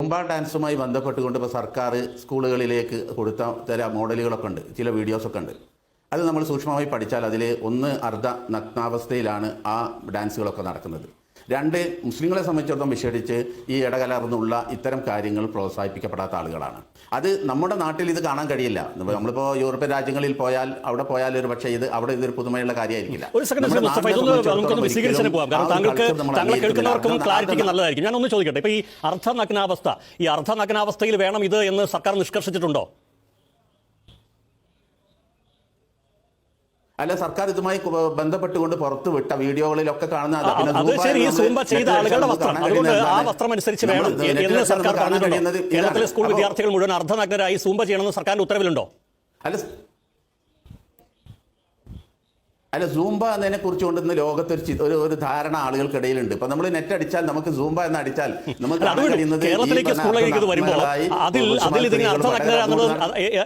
Zumba ഡാൻസുമായി ബന്ധപ്പെട്ടുകൊണ്ട് ഇപ്പോൾ സർക്കാർ സ്കൂളുകളിലേക്ക് കൊടുത്ത ചില മോഡലുകളൊക്കെ ഉണ്ട്, ചില വീഡിയോസൊക്കെ ഉണ്ട്. അത് നമ്മൾ സൂക്ഷ്മമായി പഠിച്ചാൽ അതിൽ ഒന്ന് അർദ്ധ നഗ്നാവസ്ഥയിലാണ് ആ ഡാൻസുകളൊക്കെ നടക്കുന്നത്. രണ്ട്, മുസ്ലിങ്ങളെ സംബന്ധിച്ചിടത്തോളം വിശേഷിച്ച് ഈ ഇടകലർന്നുള്ള ഇത്തരം കാര്യങ്ങൾ പ്രോത്സാഹിപ്പിക്കപ്പെടാത്ത ആളുകളാണ്. അത് നമ്മുടെ നാട്ടിൽ ഇത് കാണാൻ കഴിയില്ല. നമ്മളിപ്പോൾ യൂറോപ്യൻ രാജ്യങ്ങളിൽ പോയാൽ അവിടെ പോയാൽ ഒരു പക്ഷേ അവിടെ ഇതൊരു പുതുമയുള്ള കാര്യമായിരിക്കില്ല. നല്ലതായിരിക്കും. ഞാൻ ഒന്ന് ചോദിക്കട്ടെ, ഇപ്പൊ ഈ അർദ്ധനഗ്നാവസ്ഥയിൽ വേണം ഇത് എന്ന് സർക്കാർ നിഷ്കർഷിച്ചിട്ടുണ്ടോ? അല്ല, സർക്കാർ ഇതുമായി ബന്ധപ്പെട്ടുകൊണ്ട് പുറത്തു വിട്ട വീഡിയോകളിലൊക്കെ കാണുന്ന കേരളത്തിലെ സ്കൂൾ വിദ്യാർത്ഥികൾ മുഴുവൻ അർദ്ധനഗ്നരായി സൂംബ ചെയ്യണമെന്ന് സർക്കാരിന്റെ ഉത്തരവിലുണ്ടോ? അല്ല, സൂംബ എന്നതിനെ കുറിച്ച് കൊണ്ടിരുന്ന ലോകത്ത് ഒരു ധാരണ ആളുകൾക്കിടയിലുണ്ട്. ഇപ്പൊ നമ്മൾ നെറ്റ് അടിച്ചാൽ നമുക്ക് സൂംബ എന്ന് അടിച്ചാൽ നമുക്ക് കേരളത്തിലേക്ക് സ്കൂളിലേക്ക് വരുമ്പോൾ അതിൽ ഇതിന്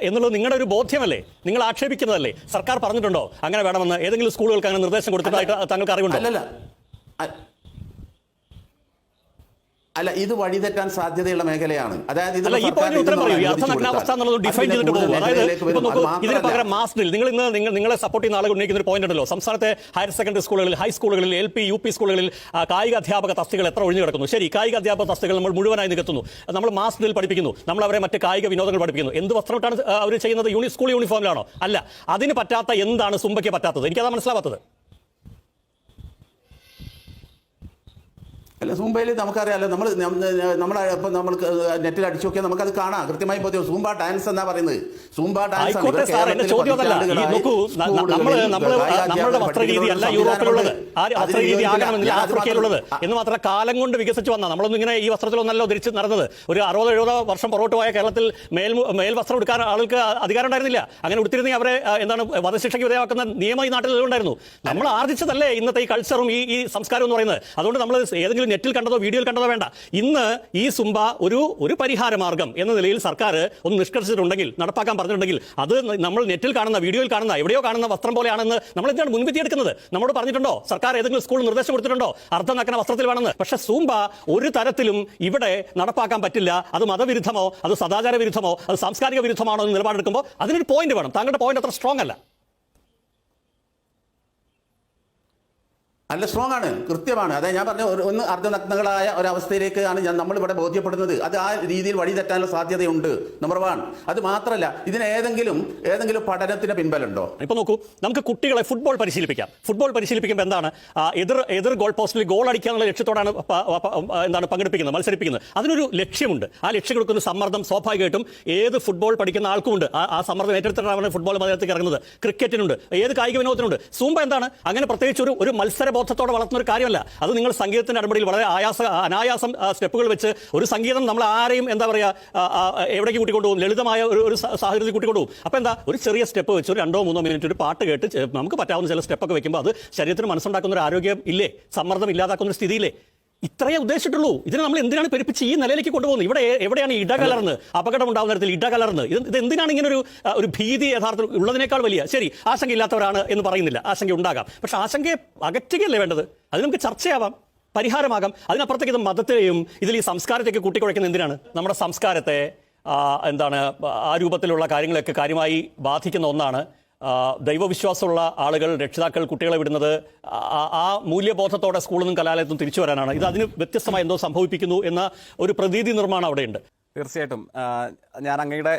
എന്നുള്ളത് നിങ്ങളുടെ ഒരു ബോധ്യമല്ലേ, നിങ്ങൾ ആക്ഷേപിക്കുന്നതല്ലേ? സർക്കാർ പറഞ്ഞിട്ടുണ്ടോ അങ്ങനെ വേണമെന്ന്? ഏതെങ്കിലും സ്കൂളുകൾക്ക് അങ്ങനെ നിർദ്ദേശം കൊടുത്തതായിട്ട് താങ്കൾക്ക് അറിവുണ്ടോ? അല്ല, ഇത് വഴിതെറ്റാൻ സാധ്യതയുള്ള മേഖലയാണ്. അതായത് നിങ്ങളെ സപ്പോർട്ട് ചെയ്യുന്ന ആളുകൾ ഉന്നയിക്കുന്ന ഒരു പോയിന്റ് ഉണ്ടല്ലോ, സംസ്ഥാനത്തെ ഹയർ സെക്കൻഡറി സ്കൂളുകളിൽ, ഹൈസ്കൂളുകളിൽ, LP UP സ്കൂളുകളിൽ കായിക അധ്യാപക തസ്തികൾ എത്ര ഒഴിഞ്ഞു കിടക്കുന്നു? ശരി, കായിക അധ്യാപക തസ്തികൾ നമ്മൾ മുഴുവനായി നികത്തുന്നു, നമ്മൾ മാസ് ഡ്രിൽ പഠിപ്പിക്കുന്നു, നമ്മൾ അവരെ മറ്റ് കായിക വിനോദങ്ങൾ പഠിപ്പിക്കുന്നു. എന്ത് വസ്ത്രമിട്ടാണ് അവർ ചെയ്യുന്നത്? സ്കൂൾ യൂണിഫോമിലാണോ? അല്ല. അതിന് പറ്റാത്ത എന്താണ് സുംബയ്ക്ക് പറ്റാത്തത്? എനിക്കതാ മനസ്സിലാവാത്തത്. അല്ല, സൂംബയിൽ നമുക്കറിയാമല്ലോ, ഇപ്പം നമ്മൾ നെറ്റിൽ അടിച്ചു നോക്കിയാൽ നമുക്കത് കാണാം, കൃത്യമായി ബോധ്യം. സൂംബ ഡാൻസ് എന്നാ പറയുന്നത്. സൂംബ ഡാൻസ് ആഫ്രിക്കയിലുള്ളത് എന്ന് മാത്രമല്ല കാലം കൊണ്ട് വികസിച്ചു വന്ന നമ്മളൊന്നും ഇങ്ങനെ ഈ വസ്ത്രത്തിലൊന്നല്ലോ ധരിച്ച് നടന്നത്. ഒരു 60-70 വർഷം പുറകോട്ട് പോയ കേരളത്തിൽ മേൽ വസ്ത്രം എടുക്കാൻ ആൾക്ക് അധികാരം ഉണ്ടായിരുന്നില്ല. അങ്ങനെ ഉടുത്തിരുന്നെങ്കിൽ അവരെ വധശിക്ഷയ്ക്ക് വിധേയമാക്കുന്ന നിയമം ഈ നാട്ടിൽ ഉണ്ടായിരുന്നു. നമ്മൾ ആർജിച്ചതല്ലേ ഇന്നത്തെ ഈ കൾച്ചറും ഈ സംസ്കാരം എന്ന് പറയുന്നത്. അതുകൊണ്ട് നമ്മൾ ഏതെങ്കിലും നെറ്റിൽ കണ്ടതോ വീഡിയോയിൽ കണ്ടതോ വേണ്ട. ഇന്ന് ഈ സുംബ ഒരു പരിഹാര മാർഗം എന്ന നിലയിൽ സർക്കാർ ഒന്ന് നിഷ്കർഷിച്ചിട്ടുണ്ടെങ്കിൽ, നടപ്പാക്കാൻ പറഞ്ഞിട്ടുണ്ടെങ്കിൽ, അത് നമ്മൾ നെറ്റിൽ കാണുന്ന, വീഡിയോയിൽ കാണുന്ന, എവിടെയോ കാണുന്ന വസ്ത്രം പോലെയാണെന്ന് നമ്മൾ എന്താണ് മുൻവിധി എടുക്കുന്നത്? നമ്മോട് പറഞ്ഞിട്ടുണ്ടോ? സർക്കാർ ഏതെങ്കിലും സ്കൂൾ നിർദ്ദേശം കൊടുത്തിട്ടുണ്ടോ അർദ്ധനഗ്ന വസ്ത്രത്തിൽ വേണമെന്ന്? പക്ഷേ സൂംബ ഒരു തരത്തിലും ഇവിടെ നടപ്പാക്കാൻ പറ്റില്ല. അത് മതവിരുദ്ധമോ, അത് സദാചാര വിരുദ്ധമോ, അത് സാംസ്കാരിക വിരുദ്ധമാണോ എന്ന് നിലപാടെടുക്കുമ്പോൾ അതിനൊരു പോയിന്റ് വേണം. താങ്കളുടെ പോയിന്റ് അത്ര സ്ട്രോങ് അല്ല. നല്ല സ്ട്രോങ് ആണ്, കൃത്യമാണ്. അതെ ഞാൻ പറഞ്ഞ ഒന്ന് അർദ്ധനഗ്നകളായ ഒരവസ്ഥയിലേക്കാണ് നമ്മളിവിടെ ബോധ്യപ്പെടുന്നത്. അത് ആ രീതിയിൽ വഴി തെറ്റാനുള്ള സാധ്യതയുണ്ട്. നമ്പർ 1. അത് മാത്രമല്ല, ഇതിന് ഏതെങ്കിലും പഠനത്തിന് പിൻബലമുണ്ടോ? ഇപ്പൊ നോക്കൂ, നമുക്ക് കുട്ടികളെ ഫുട്ബോൾ പരിശീലിപ്പിക്കാം. ഫുട്ബോൾ പരിശീലിപ്പിക്കുമ്പോൾ എന്താണ്, എതിർ ഗോൾ പോസ്റ്റിൽ ഗോൾ അടിക്കാനുള്ള ലക്ഷ്യത്തോടാണ് പങ്കെടുപ്പിക്കുന്നത്, മത്സരിപ്പിക്കുന്നത്. അതിനൊരു ലക്ഷ്യമുണ്ട്. ആ ലക്ഷ്യം കൊടുക്കുന്ന സമ്മർദ്ദം സ്വാഭാവികമായിട്ടും ഏത് ഫുട്ബോൾ പഠിക്കുന്ന ആൾക്കുമുണ്ട്. ആ സമ്മർദ്ദം ഏറ്റെടുത്തിട്ടാണ് ഫുട്ബോൾ മത്സരത്തിൽ ഇറങ്ങുന്നത്. ക്രിക്കറ്റിനുണ്ട്, ഏത് കായിക വിനോദത്തിനുണ്ട്. സൂംബ എന്താണ്, അങ്ങനെ പ്രത്യേകിച്ച് ഒരു മത്സര ബോധത്തോടെ വളർത്തുന്ന ഒരു കാര്യമല്ല. അത് നിങ്ങൾ സംഗീതത്തിന്റെ അടിപടിയിൽ വളരെ അനായാസം സ്റ്റെപ്പുകൾ വെച്ച് ഒരു സംഗീതം നമ്മൾ ആരെയും എന്താ പറയുക എവിടേക്ക് കൂട്ടിക്കൊണ്ടുപോകും, ലളിതമായ ഒരു സാഹചര്യത്തിൽ കൂട്ടിക്കൊണ്ടുപോകും. അപ്പോൾ എന്താ, ഒരു ചെറിയ സ്റ്റെപ്പ് വെച്ച് ഒരു 2-3 മിനിറ്റ് ഒരു പാട്ട് കേട്ട് നമുക്ക് പറ്റാവുന്ന ചില സ്റ്റെപ്പൊക്കെ വെക്കുമ്പോൾ അത് ശരീരത്തിന് മനസ്സുണ്ടാക്കുന്ന ഒരു ആരോഗ്യം ഇല്ലേ, സമ്മർദ്ദം ഇല്ലാതാക്കുന്ന ഒരു സ്ഥിതിയില്ലേ? ഇത്രയേ ഉദ്ദേശിച്ചിട്ടുള്ളൂ. ഇതിനെ നമ്മൾ എന്തിനാണ് പെരുപ്പിച്ച് ഈ നിലയിലേക്ക് കൊണ്ടുപോകുന്നത്? എവിടെയാണ് ഇടകലർന്ന് അപകടം ഉണ്ടാകുന്ന തരത്തിൽ ഇടകലർന്ന് ഇത് എന്തിനാണ് ഇങ്ങനെ ഒരു ഭീതി യഥാർത്ഥത്തിൽ ഉള്ളതിനേക്കാൾ വലിയ? ശരി, ആശങ്കയില്ലാത്തവരാണ് എന്ന് പറയുന്നില്ല, ആശങ്ക ഉണ്ടാകാം. പക്ഷെ ആശങ്കയെ അകറ്റുകയല്ലേ വേണ്ടത്? അത് നമുക്ക് ചർച്ചയാവാം, പരിഹാരമാകാം. അതിനപ്പുറത്തേക്ക് ഇത് മതത്തെയും ഇതിൽ ഈ സംസ്കാരത്തേക്ക് കൂട്ടിക്കുഴയ്ക്കുന്ന എന്തിനാണ്? നമ്മുടെ സംസ്കാരത്തെ ആ രൂപത്തിലുള്ള കാര്യങ്ങളൊക്കെ കാര്യമായി ബാധിക്കുന്ന ഒന്നാണ്. ദൈവവിശ്വാസമുള്ള ആളുകൾ, രക്ഷിതാക്കൾ കുട്ടികളെ വിടുന്നത് ആ മൂല്യബോധത്തോടെ സ്കൂളിൽ നിന്നും കലാലയത്തും തിരിച്ചു വരാനാണ്. ഇത് അതിന് വ്യത്യസ്തമായി എന്തോ സംഭവിക്കുന്നു എന്ന ഒരു പ്രതീതി നിർമ്മാണം അവിടെയുണ്ട്. തീർച്ചയായിട്ടും ഞാൻ അങ്ങയുടെ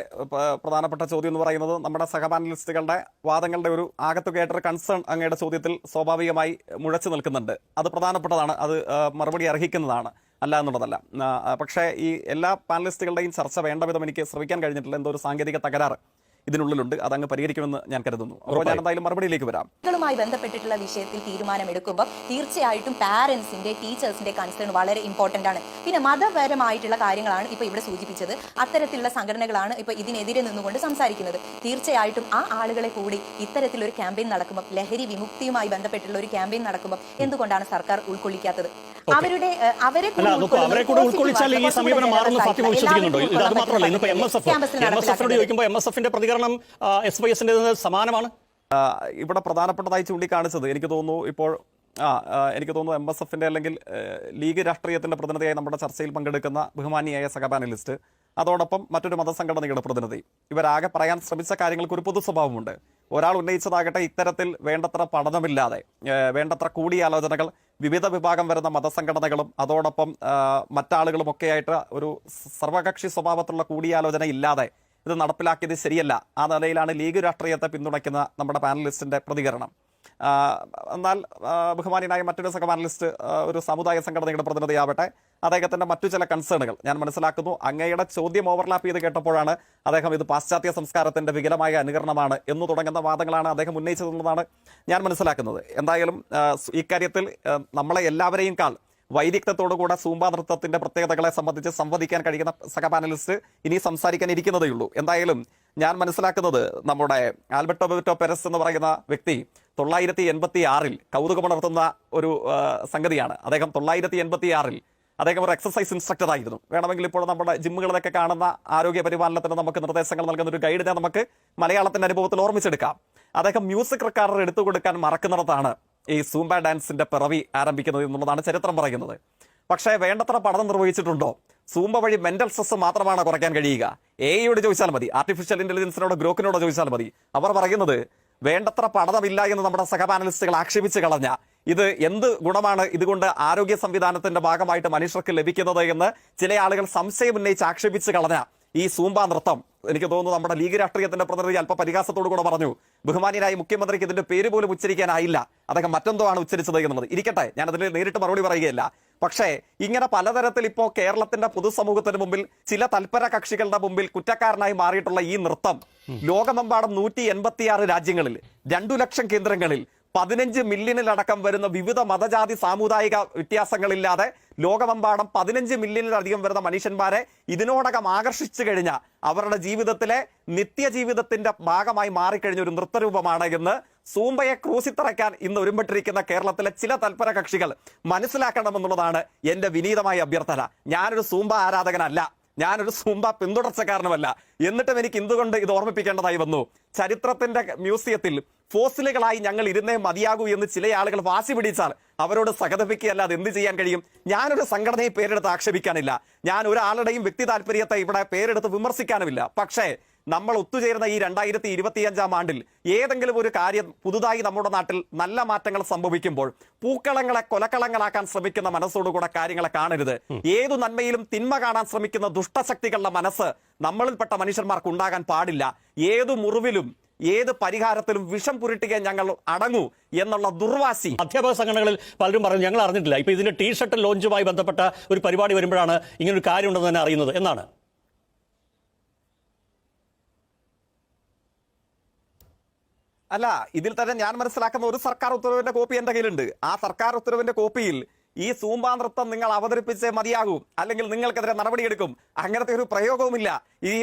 പ്രധാനപ്പെട്ട ചോദ്യം എന്ന് പറയുന്നത് നമ്മുടെ സഹപാനലിസ്റ്റുകളുടെ വാദങ്ങളുടെ ഒരു ആകത്തുകയായിട്ടൊരു കൺസേൺ അങ്ങയുടെ ചോദ്യത്തിൽ സ്വാഭാവികമായി മുഴച്ചു നിൽക്കുന്നുണ്ട്. അത് പ്രധാനപ്പെട്ടതാണ്, അത് മറുപടി അർഹിക്കുന്നതാണ്, അല്ല എന്നുള്ളതല്ല. പക്ഷേ ഈ എല്ലാ പാനലിസ്റ്റുകളുടെയും ചർച്ച വേണ്ട വിധം എനിക്ക് ശ്രമിക്കാൻ കഴിഞ്ഞിട്ടില്ല. എന്തോ ഒരു സാങ്കേതിക തകരാറ് ഇതിനുള്ളിലുണ്ട്. അതങ്ങ് പരിഹരിക്കുമെന്ന് ഞാൻ കരുതുന്നു. അപ്പോൾ ഞാൻ എന്തായാലും മറുപടിയിലേക്ക് വരാം. ുമായി ബന്ധപ്പെട്ടിട്ടുള്ള വിഷയത്തിൽ തീരുമാനമെടുക്കുമ്പോൾ തീർച്ചയായിട്ടും പാരന്റ്സിന്റെ, ടീച്ചേഴ്സിന്റെ കൺസേൺ വളരെ ഇമ്പോർട്ടന്റ് ആണ്. പിന്നെ മതപരമായിട്ടുള്ള കാര്യങ്ങളാണ് ഇപ്പൊ ഇവിടെ സൂചിപ്പിച്ചത്. അത്തരത്തിലുള്ള സംഘടനകളാണ് ഇപ്പൊ ഇതിനെതിരെ നിന്നുകൊണ്ട് സംസാരിക്കുന്നത്. തീർച്ചയായിട്ടും ആ ആളുകളെ കൂടി ഇത്തരത്തിലൊരു ക്യാമ്പയിൻ നടക്കുമ്പോൾ, ലഹരി വിമുക്തിയുമായി ബന്ധപ്പെട്ടുള്ള ഒരു ക്യാമ്പയിൻ നടക്കുമ്പോൾ എന്തുകൊണ്ടാണ് സർക്കാർ ഉൾക്കൊള്ളിക്കാത്തത്? അവരെ കൂടെ ഉൾക്കൊള്ളിച്ചാൽ ഈ സമീപനം മാറുന്ന ഫാത്തിമ വിശ്വസിക്കുന്നുണ്ടോ? അത് മാത്രമല്ല, ഇന്നിപ്പോ MSFനോട് ചോദിക്കുമ്പോൾ MSFന്റെ പ്രതികരണം SYSന്റെ സമാനമാണ്. ഇവിടെ പ്രധാനപ്പെട്ടതായി ചൂണ്ടിക്കാണിച്ചത് എനിക്ക് തോന്നുന്നു ഇപ്പോൾ എനിക്ക് തോന്നുന്നു MSFന്റെ അല്ലെങ്കിൽ ലീഗ് രാഷ്ട്രീയത്തിന്റെ പ്രതിനിധിയായി നമ്മുടെ ചർച്ചയിൽ പങ്കെടുക്കുന്ന ബഹുമാനിയായ സഹ പാനലിസ്റ്റ്, അതോടൊപ്പം മറ്റൊരു മതസംഘടനയുടെ പ്രതിനിധി, ഇവരാകെ പറയാൻ ശ്രമിച്ച കാര്യങ്ങൾക്ക് ഒരു പൊതു സ്വഭാവമുണ്ട്. ഒരാൾ ഉന്നയിച്ചതാകട്ടെ ഇത്തരത്തിൽ വേണ്ടത്ര പഠനമില്ലാതെ, വേണ്ടത്ര കൂടിയാലോചനകൾ വിവിധ വിഭാഗം വരുന്ന മതസംഘടനകളും അതോടൊപ്പം മറ്റാളുകളും ഒക്കെയായിട്ട് ഒരു സർവകക്ഷി സ്വഭാവത്തിലുള്ള കൂടിയാലോചന ഇല്ലാതെ ഇത് നടപ്പിലാക്കിയത് ശരിയല്ല. ആ നിലയിലാണ് ലീഗ് രാഷ്ട്രീയത്തെ പിന്തുണയ്ക്കുന്ന നമ്മുടെ പാനലിസ്റ്റിന്റെ പ്രതികരണം. എന്നാൽ ബഹുമാനിയായ മറ്റൊരു സഹ പാനലിസ്റ്റ് ഒരു സമുദായ സംഘടനയുടെ പ്രതിനിധിയാവട്ടെ, അദ്ദേഹത്തിന്റെ മറ്റു ചില കൺസേണുകൾ ഞാൻ മനസ്സിലാക്കുന്നു. അങ്ങയുടെ ചോദ്യം ഓവർലാപ്പ് ചെയ്ത് കേട്ടപ്പോഴാണ് അദ്ദേഹം ഇത് പാശ്ചാത്യ സംസ്കാരത്തിന്റെ വികലമായ അനുകരണമാണ് എന്ന് തുടങ്ങുന്ന വാദങ്ങളാണ് അദ്ദേഹം ഉന്നയിച്ചതെന്നാണ് ഞാൻ മനസ്സിലാക്കുന്നത്. എന്തായാലും ഇക്കാര്യത്തിൽ നമ്മളെ എല്ലാവരെയും കാൾ വൈദഗ്ധ്യത്തോടുകൂടെ സൂംബ നൃത്തത്തിന്റെ പ്രത്യേകതകളെ സംബന്ധിച്ച് സംവദിക്കാൻ കഴിയുന്ന സഹ പാനലിസ്റ്റ് ഇനി സംസാരിക്കാൻ ഇരിക്കുന്നതേ ഉള്ളൂ. എന്തായാലും ഞാൻ മനസ്സിലാക്കുന്നത് നമ്മുടെ ആൽബർട്ടോ ബെറ്റോ പെരസ് എന്ന് പറയുന്ന വ്യക്തി 986 കൗതുകമുണർത്തുന്ന ഒരു സംഗതിയാണ്. അദ്ദേഹം 986 അദ്ദേഹം ഒരു എക്സസൈസ് ഇൻസ്ട്രക്ടർ ആയിരുന്നു. വേണമെങ്കിൽ ഇപ്പോൾ നമ്മുടെ ജിമ്മുകളിലൊക്കെ കാണുന്ന ആരോഗ്യ പരിപാലനത്തിന് നമുക്ക് നിർദ്ദേശങ്ങൾ നൽകുന്ന ഒരു ഗൈഡിനെ നമുക്ക് മലയാളത്തിന്റെ അനുഭവത്തിൽ ഓർമ്മിച്ചെടുക്കാം. അദ്ദേഹം മ്യൂസിക് റെക്കോർഡർ എടുത്തു കൊടുക്കാൻ മറക്കുന്നിടത്താണ് ഈ സൂംബ ഡാൻസിന്റെ പിറവി ആരംഭിക്കുന്നത് എന്നുള്ളതാണ് ചരിത്രം പറയുന്നത്. പക്ഷേ വേണ്ടത്ര പഠനം നിർവഹിച്ചിട്ടുണ്ടോ? സൂംബ വഴി മെന്റൽ സ്ട്രെസ് മാത്രമാണ് കുറയ്ക്കാൻ കഴിയുക. AI ചോദിച്ചാൽ മതി, ആർട്ടിഫിഷ്യൽ ഇന്റലിജൻസിനോട് ഗ്രോക്കിനോട് ചോദിച്ചാൽ മതി. അവർ പറയുന്നത് വേണ്ടത്ര പഠനമില്ല എന്ന് നമ്മുടെ സഹ പാനലിസ്റ്റുകൾ ആക്ഷേപിച്ച് കളഞ്ഞ ഇത് എന്ത് ഗുണമാണ് ഇതുകൊണ്ട് ആരോഗ്യ സംവിധാനത്തിന്റെ ഭാഗമായിട്ട് മനുഷ്യർക്ക് ലഭിക്കുന്നത് എന്ന് ചില ആളുകൾ സംശയം ഉന്നയിച്ച് ആക്ഷേപിച്ച് കളഞ്ഞ ഈ സൂംബ നൃത്തം, എനിക്ക് തോന്നുന്നു നമ്മുടെ ലീഗ് രാഷ്ട്രീയത്തിന്റെ പ്രതിനിധി അല്പ പരിഹാസത്തോടു കൂടെ പറഞ്ഞു, ബഹുമാനിയായ മുഖ്യമന്ത്രിക്ക് ഇതിന്റെ പേര് പോലും ഉച്ചരിക്കാനായില്ല, അദ്ദേഹം മറ്റെന്തോ ആണ് ഉച്ചരിച്ചത് എന്നുള്ളത്. ഇരിക്കട്ടെ, ഞാൻ അതിന് നേരിട്ട് മറുപടി പറയുകയല്ല. പക്ഷേ ഇങ്ങനെ പലതരത്തിൽ ഇപ്പോൾ കേരളത്തിന്റെ പൊതുസമൂഹത്തിന് മുമ്പിൽ ചില തൽപര കക്ഷികളുടെ മുമ്പിൽ കുറ്റക്കാരനായി മാറിയിട്ടുള്ള ഈ നൃത്തം ലോകമെമ്പാടും 186 രാജ്യങ്ങളിൽ 2 ലക്ഷം കേന്ദ്രങ്ങളിൽ 15 മില്യണിലടക്കം വരുന്ന വിവിധ മതജാതി സാമുദായിക വ്യത്യാസങ്ങളില്ലാതെ ലോകമെമ്പാടും 15 മില്യണിലധികം വരുന്ന മനുഷ്യന്മാരെ ഇതിനോടകം ആകർഷിച്ചു കഴിഞ്ഞ അവരുടെ ജീവിതത്തിലെ നിത്യജീവിതത്തിന്റെ ഭാഗമായി മാറിക്കഴിഞ്ഞ ഒരു നൃത്തരൂപമാണ് എന്ന് സൂംബയെ ക്രൂശിത്തറയ്ക്കാൻ ഇന്ന് ഒരുമ്പെട്ടിരിക്കുന്ന കേരളത്തിലെ ചില തൽപര കക്ഷികൾ മനസ്സിലാക്കണമെന്നുള്ളതാണ് എന്റെ വിനീതമായ അഭ്യർത്ഥന. ഞാനൊരു സൂംബ ആരാധകനല്ല, ഞാനൊരു സൂംബ പിന്തുടർച്ചക്കാരനുമല്ല. എന്നിട്ടും എനിക്ക് എന്തുകൊണ്ട് ഇത് ഓർമ്മിപ്പിക്കേണ്ടതായി വന്നു? ചരിത്രത്തിന്റെ മ്യൂസിയത്തിൽ ഫോസിലുകളായി ഞങ്ങൾ ഇരുന്നേ മതിയാകൂ എന്ന് ചില ആളുകൾ വാശി പിടിച്ചാൽ അവരോട് സഹതപിക്കുകയല്ലാതെ എന്ത് ചെയ്യാൻ കഴിയും? ഞാനൊരു സംഘടനയെ പേരെടുത്ത് ആക്ഷേപിക്കാനില്ല, ഞാൻ ഒരാളുടെയും വ്യക്തി താല്പര്യത്തെ ഇവിടെ പേരെടുത്ത് വിമർശിക്കാനുമില്ല. പക്ഷേ നമ്മൾ ഒത്തുചേരുന്ന ഈ 2025 ആണ്ടിൽ ഏതെങ്കിലും ഒരു കാര്യം പുതുതായി നമ്മുടെ നാട്ടിൽ നല്ല മാറ്റങ്ങൾ സംഭവിക്കുമ്പോൾ പൂക്കളങ്ങളെ കൊലക്കളങ്ങളാക്കാൻ ശ്രമിക്കുന്ന മനസ്സോടുകൂടെ കാര്യങ്ങളെ കാണരുത്. ഏതു നന്മയിലും തിന്മ കാണാൻ ശ്രമിക്കുന്ന ദുഷ്ടശക്തികളുടെ മനസ്സ് നമ്മളിൽപ്പെട്ട മനുഷ്യന്മാർക്ക് ഉണ്ടാകാൻ പാടില്ല. ഏതു മുറിവിലും ഏത് പരിഹാരത്തിലും വിഷം പുരട്ടുകയും ഞങ്ങൾ അടങ്ങൂ എന്നുള്ള ദുർവാശി അധ്യാപക സംഘടനകളിൽ പലരും പറഞ്ഞു ഞങ്ങൾ അറിഞ്ഞിട്ടില്ല. ഇപ്പൊ ഇതിന്റെ ടീഷർട്ട് ലോഞ്ചുമായി ബന്ധപ്പെട്ട ഒരു പരിപാടി വരുമ്പോഴാണ് ഇങ്ങനൊരു കാര്യം ഉണ്ടെന്ന് തന്നെ അറിയുന്നത് എന്നാണ്. അല്ല, ഇതിൽ തന്നെ ഞാൻ മനസ്സിലാക്കുന്ന ഒരു സർക്കാർ ഉത്തരവിന്റെ കോപ്പി എന്റെ കയ്യിലുണ്ട്. ആ സർക്കാർ ഉത്തരവിന്റെ കോപ്പിയിൽ ഈ സൂംബ നൃത്തം നിങ്ങൾ അവതരിപ്പിച്ചേ മതിയാകൂ, അല്ലെങ്കിൽ നിങ്ങൾക്കെതിരെ നടപടിയെടുക്കും, അങ്ങനത്തെ ഒരു പ്രയോഗവുമില്ല. ഈ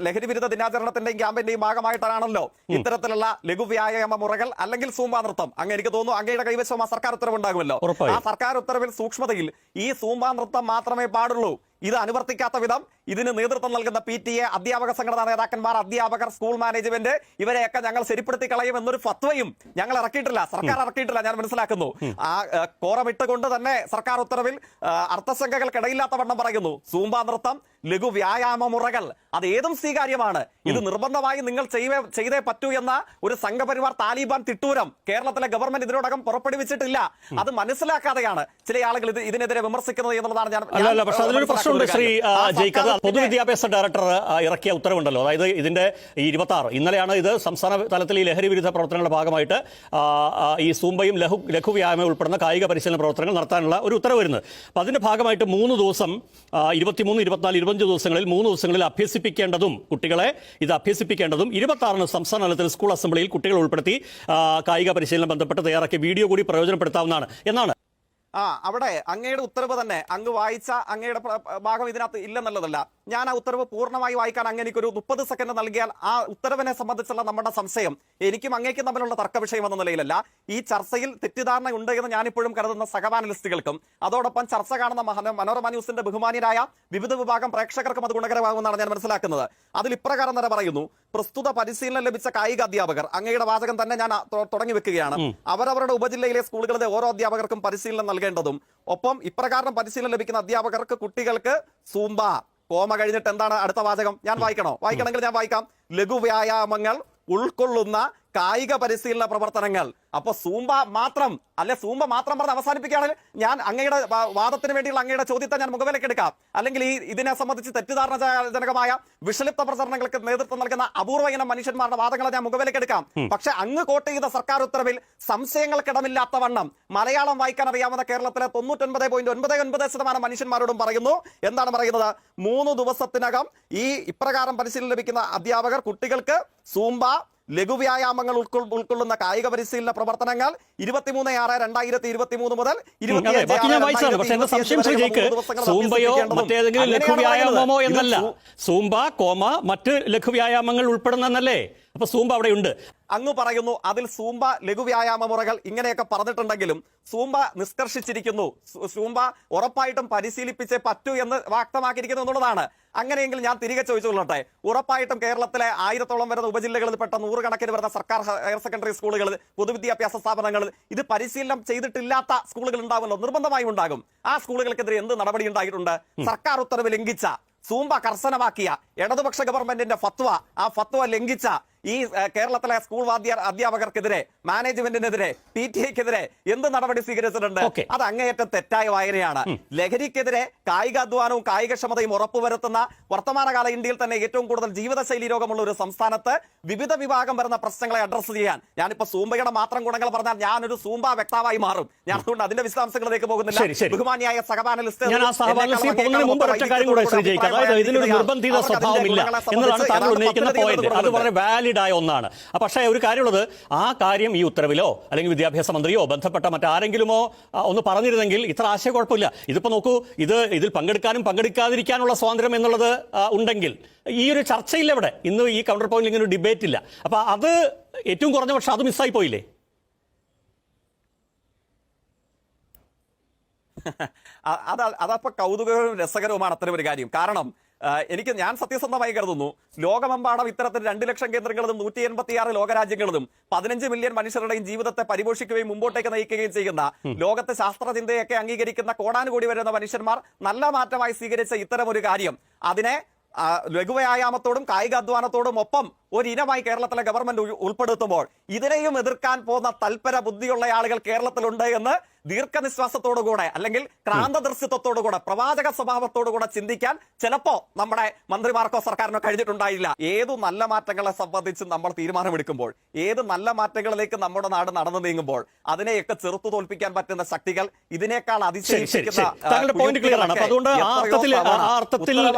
ലഹരി വിരുദ്ധ ദിനാചരണത്തിന്റെയും ക്യാമ്പയിന്റെയും ഭാഗമായിട്ടാണല്ലോ ഇത്തരത്തിലുള്ള ലഘുവ്യായാമ മുറകൾ അല്ലെങ്കിൽ സൂംബ നൃത്തം. അങ്ങനെ എനിക്ക് തോന്നുന്നു അങ്ങയുടെ കൈവശം ആ സർക്കാർ ഉത്തരവ് ഉണ്ടാകുമല്ലോ. ആ സർക്കാർ ഉത്തരവിൽ സൂക്ഷ്മതയിൽ ഈ സൂംബ നൃത്തം മാത്രമേ പാടുള്ളൂ. ഇത് അനുവർത്തിക്കാത്ത വിധം ഇതിന് നേതൃത്വം നൽകുന്ന PTA, അധ്യാപക സംഘടനാ നേതാക്കന്മാർ, അധ്യാപകർ, സ്കൂൾ മാനേജ്മെന്റ് ഇവരെയൊക്കെ ഞങ്ങൾ ശരിപ്പെടുത്തി കളയും എന്നൊരു ഫത്വയും ഞങ്ങൾ ഇറക്കിയിട്ടില്ല, സർക്കാർ ഇറക്കിയിട്ടില്ല. ഞാൻ മനസ്സിലാക്കുന്നു ആ കോറമിട്ടുകൊണ്ട് തന്നെ സർക്കാർ ഉത്തരവിൽ അർത്ഥശങ്കകൾക്കിടയില്ലാത്ത വണ്ണം പറയുന്നു സൂംബ നൃത്തം ലഘു വ്യായാമ മുറകൾ അത് ഏതും സ്വീകാര്യമാണ്. ഇത് നിർബന്ധമായി നിങ്ങൾ ചെയ്തേ പറ്റൂ എന്ന ഒരു സംഘപരിവാർ താലിബാൻ തിട്ടൂരം കേരളത്തിലെ ഗവൺമെന്റ് ഇതിനോടകം പുറപ്പെടുവിച്ചിട്ടില്ല. അത് മനസ്സിലാക്കാതെയാണ് ചില ആളുകൾ ഇതിനെതിരെ വിമർശിക്കുന്നത് എന്നുള്ളതാണ് ഞാൻ. പക്ഷേ അതിലൊരു പ്രശ്നമുണ്ട് ശ്രീ ജയ്ക്ക്. പൊതുവിദ്യാഭ്യാസ ഡയറക്ടർ ഇറക്കിയ ഉത്തരവുണ്ടല്ലോ, അതായത് ഇതിന്റെ 26 ഇന്നലെയാണ് ഇത് സംസ്ഥാന തലത്തിൽ ഈ ലഹരി വിരുദ്ധ പ്രവർത്തനങ്ങളുടെ ഭാഗമായിട്ട് ഈ സൂംബയും ലഘു വ്യായാമം ഉൾപ്പെടുന്ന കായിക പരിശീലന പ്രവർത്തനങ്ങൾ നടത്താനുള്ള ഒരു ഉത്തരവ് വരുന്നത്. അപ്പൊ അതിന്റെ ഭാഗമായിട്ട് 3 ദിവസം 23, 24, 25 ദിവസങ്ങളിൽ 3 ദിവസങ്ങളിൽ അഭ്യസിപ്പിക്കേണ്ടതും കുട്ടികളെ ഇത് അഭ്യസിപ്പിക്കേണ്ടതും 26 സംസ്ഥാന തലത്തിൽ സ്കൂൾ അസംബ്ലിയിൽ കുട്ടികൾ ഉൾപ്പെടുത്തി കായിക പരിശീലനം ബന്ധപ്പെട്ട് തയ്യാറാക്കിയ വീഡിയോ കൂടി പ്രയോജനപ്പെടുത്താവുന്നതാണ് എന്നാണ്. അവിടെ അങ്ങയുടെ ഉത്തരവ് തന്നെ അങ്ങ് വായിച്ച അങ്ങയുടെ ഭാഗം ഇതിനകത്ത് ഇല്ലെന്നുള്ളതല്ല. ഞാൻ ആ ഉത്തരവ് പൂർണ്ണമായി വായിക്കാൻ അങ്ങ് എനിക്കൊരു 30 സെക്കൻഡ് നൽകിയാൽ ആ ഉത്തരവിനെ സംബന്ധിച്ചുള്ള നമ്മുടെ സംശയം എനിക്കും അങ്ങേക്കും തമ്മിലുള്ള തർക്ക വിഷയം എന്ന നിലയിലല്ല, ഈ ചർച്ചയിൽ തെറ്റിദ്ധാരണ ഉണ്ട് എന്ന് ഞാനിപ്പോഴും കരുതുന്ന സഹപാനലിസ്റ്റുകൾക്കും അതോടൊപ്പം ചർച്ച കാണുന്ന മനോരമ ന്യൂസിന്റെ ബഹുമാനിയരായ വിവിധ വിഭാഗം പ്രേക്ഷകർക്കും അത് ഗുണകരമാകുമെന്നാണ് ഞാൻ മനസ്സിലാക്കുന്നത്. അതിൽ ഇപ്രകാരം തന്നെ പറയുന്നു: പ്രസ്തുത പരിശീലനം ലഭിച്ച കായിക അധ്യാപകർ, അങ്ങയുടെ വാചകം തന്നെ ഞാൻ തുടങ്ങി വെക്കുകയാണ്, അവരവരുടെ ഉപജില്ലയിലെ സ്കൂളുകളിലെ ഓരോ അധ്യാപകർക്കും പരിശീലനം നൽകേണ്ടതും ഒപ്പം ഇപ്രകാരം പരിശീലനം ലഭിക്കുന്ന അധ്യാപകർക്ക് കുട്ടികൾക്ക് സൂംബ കോമ കഴിഞ്ഞിട്ട് എന്താണ് അടുത്ത വാചകം? ഞാൻ വായിക്കണമെങ്കിൽ ഞാൻ വായിക്കാം. ലഘുവ്യായാമങ്ങൾ ഉൾക്കൊള്ളുന്ന കായിക പരിശീലന പ്രവർത്തനങ്ങൾ. അപ്പൊ സൂംബ മാത്രം പറഞ്ഞ് അവസാനിപ്പിക്കുകയാണെങ്കിൽ ഞാൻ അങ്ങയുടെ വാദത്തിന് വേണ്ടിയുള്ള അങ്ങയുടെ ചോദ്യത്തെ ഞാൻ മുഖവിലേക്ക് എടുക്കാം. അല്ലെങ്കിൽ ഇതിനെ സംബന്ധിച്ച് തെറ്റിദ്ധാരണജനകമായ വിഷലിപ്ത പ്രചരണങ്ങൾക്ക് നേതൃത്വം നൽകുന്ന അപൂർവ ഇനം മനുഷ്യന്മാരുടെ വാദങ്ങളെ ഞാൻ മുഖവിലേക്ക് എടുക്കാം. പക്ഷെ അങ്ങ് കോട്ട് ചെയ്ത സർക്കാർ ഉത്തരവിൽ സംശയങ്ങൾക്കിടമില്ലാത്തവണ്ണം മലയാളം വായിക്കാൻ അറിയാവുന്ന കേരളത്തിലെ 99.99% മനുഷ്യന്മാരോടും പറയുന്നു. എന്താണ് പറയുന്നത്? 3 ദിവസത്തിനകം ഈ ഇപ്രകാരം പരിശീലനം ലഭിക്കുന്ന അധ്യാപകർ കുട്ടികൾക്ക് സൂംബ ലഘുവ്യായാമങ്ങൾ ഉൾക്കൊള്ളുന്ന കായിക പരിശീലന പ്രവർത്തനങ്ങൾ 23/6/2023 മുതൽ 25/6/2023 സൂംബയോ മറ്റേതെങ്കിലും ലഘുവ്യായാമമോ എന്നല്ല, സൂംബ മറ്റ് ലഘുവ്യായാമങ്ങൾ ഉൾപ്പെടുന്നല്ലേ. അപ്പൊ സൂംബ അവിടെയുണ്ട്. അങ്ങ് പറയുന്നു അതിൽ സൂംബ ലഘുവ്യായാമ മുറകൾ ഇങ്ങനെയൊക്കെ പറഞ്ഞിട്ടുണ്ടെങ്കിലും സൂംബ നിഷ്കർഷിച്ചിരിക്കുന്നു, സൂംബ ഉറപ്പായിട്ടും പരിശീലിപ്പിച്ചേ പറ്റൂ എന്ന് വ്യക്തമാക്കിയിരിക്കുന്നു എന്നുള്ളതാണ്. അങ്ങനെയെങ്കിൽ ഞാൻ തിരികെ ചോദിച്ചുകൊള്ളട്ടെ, ഉറപ്പായിട്ടും കേരളത്തിലെ 1000-ഓളം വരുന്ന ഉപജില്ലകളിൽ പെട്ട 100 കണക്കിന് വരുന്ന സർക്കാർ ഹയർ സെക്കൻഡറി സ്കൂളുകൾ, പൊതുവിദ്യാഭ്യാസ സ്ഥാപനങ്ങൾ, ഇത് പരിശീലനം ചെയ്തിട്ടില്ലാത്ത സ്കൂളുകൾ ഉണ്ടാവുമല്ലോ, നിർബന്ധമായും ഉണ്ടാകും. ആ സ്കൂളുകൾക്കെതിരെ എന്ത് നടപടി ഉണ്ടായിട്ടുണ്ട്? സർക്കാർ ഉത്തരവ് ലംഘിച്ച, സൂംബ കർശനമാക്കിയ ഇടതുപക്ഷ ഗവൺമെന്റിന്റെ ഫത്വ, ആ ഫത്വ ലംഘിച്ച ഈ കേരളത്തിലെ സ്കൂൾ അധ്യാപകർക്കെതിരെ, മാനേജ്മെന്റിനെതിരെ, PTA-ക്കെതിരെ എന്ത് നടപടി സ്വീകരിച്ചിട്ടുണ്ട്? അത് അങ്ങേയറ്റം തെറ്റായ വായനയാണ്. ലഹരിക്കെതിരെ കായികാധ്വാനവും കായികക്ഷമതയും ഉറപ്പുവരുത്തുന്ന വർത്തമാനകാല ഇന്ത്യയിൽ തന്നെ ഏറ്റവും കൂടുതൽ ജീവിതശൈലി രോഗമുള്ള ഒരു സംസ്ഥാനത്ത് വിവിധ വിഭാഗം വരുന്ന പ്രശ്നങ്ങളെ അഡ്രസ് ചെയ്യാൻ, ഞാനിപ്പോ സൂംബയുടെ മാത്രം ഗുണങ്ങൾ പറഞ്ഞാൽ ഞാനൊരു സൂംബ വ്യക്തമായി മാറും. ഞാൻ അതുകൊണ്ട് അതിന്റെ വിശദാംശങ്ങളിലേക്ക് പോകുന്നില്ല. ബഹുമാനിയായ സഹപാനലിസ്റ്റ് ഇതിനൊരു നിർബന്ധിത സ്വഭാവമില്ല എന്നതാണ് താങ്കൾ ഉന്നയിക്കുന്ന പോയിന്റ്. അത് വളരെ വാലിഡ് ആയ ഒന്നാണ്. പക്ഷേ ഒരു കാര്യമുള്ളത്, ആ കാര്യം ഈ ഉത്തരവിലോ അല്ലെങ്കിൽ വിദ്യാഭ്യാസ മന്ത്രിയോ ബന്ധപ്പെട്ട മറ്റാരെങ്കിലുമോ ഒന്ന് പറഞ്ഞിരുന്നെങ്കിൽ ഇത്ര ആശയക്കുഴപ്പമില്ല. ഇതിപ്പോ നോക്കൂ, ഇതിൽ പങ്കെടുക്കാനും പങ്കെടുക്കാതിരിക്കാനുള്ള സ്വാതന്ത്ര്യം എന്നുള്ളത് ഉണ്ടെങ്കിൽ ഈ ഒരു ചർച്ചയില്ല ഇവിടെ. ഇന്ന് ഈ കൗണ്ടർ പോയിന്റിൽ ഇങ്ങനെ ഒരു ഡിബേറ്റ് ഇല്ല. അപ്പൊ അത് ഏറ്റവും കുറഞ്ഞ പക്ഷെ അത് മിസ്സായി പോയില്ലേ? അതപ്പോ കൗതുകവും രസകരവുമാണ് അത്തരം ഒരു കാര്യം. കാരണം ഞാൻ സത്യസന്ധമായി കരുതുന്നു, ലോകമെമ്പാടും ഇത്തരത്തിൽ 2 ലക്ഷം കേന്ദ്രങ്ങളും 186 ലോകരാജ്യങ്ങളിലും 15 മില്യൺ മനുഷ്യരുടെയും ജീവിതത്തെ പരിപോഷിക്കുകയും മുമ്പോട്ടേക്ക് നയിക്കുകയും ചെയ്യുന്ന, ലോകത്തെ ശാസ്ത്രചിന്തയൊക്കെ അംഗീകരിക്കുന്ന കോടാനുകൂടി വരുന്ന മനുഷ്യന്മാർ നല്ല മാറ്റമായി സ്വീകരിച്ച ഇത്തരം ഒരു കാര്യം, അതിനെ ലഘുവ്യായാമത്തോടും കായികാധ്വാനത്തോടും ഒപ്പം ഒരു ഇനമായി കേരളത്തിലെ ഗവൺമെന്റ് ഉൾപ്പെടുത്തുമ്പോൾ ഇതിനെയും എതിർക്കാൻ പോകുന്ന തൽപര ബുദ്ധിയുള്ള ആളുകൾ കേരളത്തിലുണ്ട് എന്ന് ദീർഘനിശ്വാസത്തോടുകൂടെ അല്ലെങ്കിൽ ക്രാന്തദർശിത്വത്തോടുകൂടെ പ്രവാചക സ്വഭാവത്തോടുകൂടെ ചിന്തിക്കാൻ ചിലപ്പോ നമ്മുടെ മന്ത്രിമാർക്കോ സർക്കാരിനോ കഴിഞ്ഞിട്ടുണ്ടായില്ല. ഏതു നല്ല മാറ്റങ്ങളെ സംബന്ധിച്ച് നമ്മൾ തീരുമാനമെടുക്കുമ്പോൾ, ഏത് നല്ല മാറ്റങ്ങളിലേക്ക് നമ്മുടെ നാട് നടന്നു നീങ്ങുമ്പോൾ അതിനെയൊക്കെ ചെറുത്തു തോൽപ്പിക്കാൻ പറ്റുന്ന ശക്തികൾ ഇതിനേക്കാൾ അതിശയിപ്പിക്കുന്ന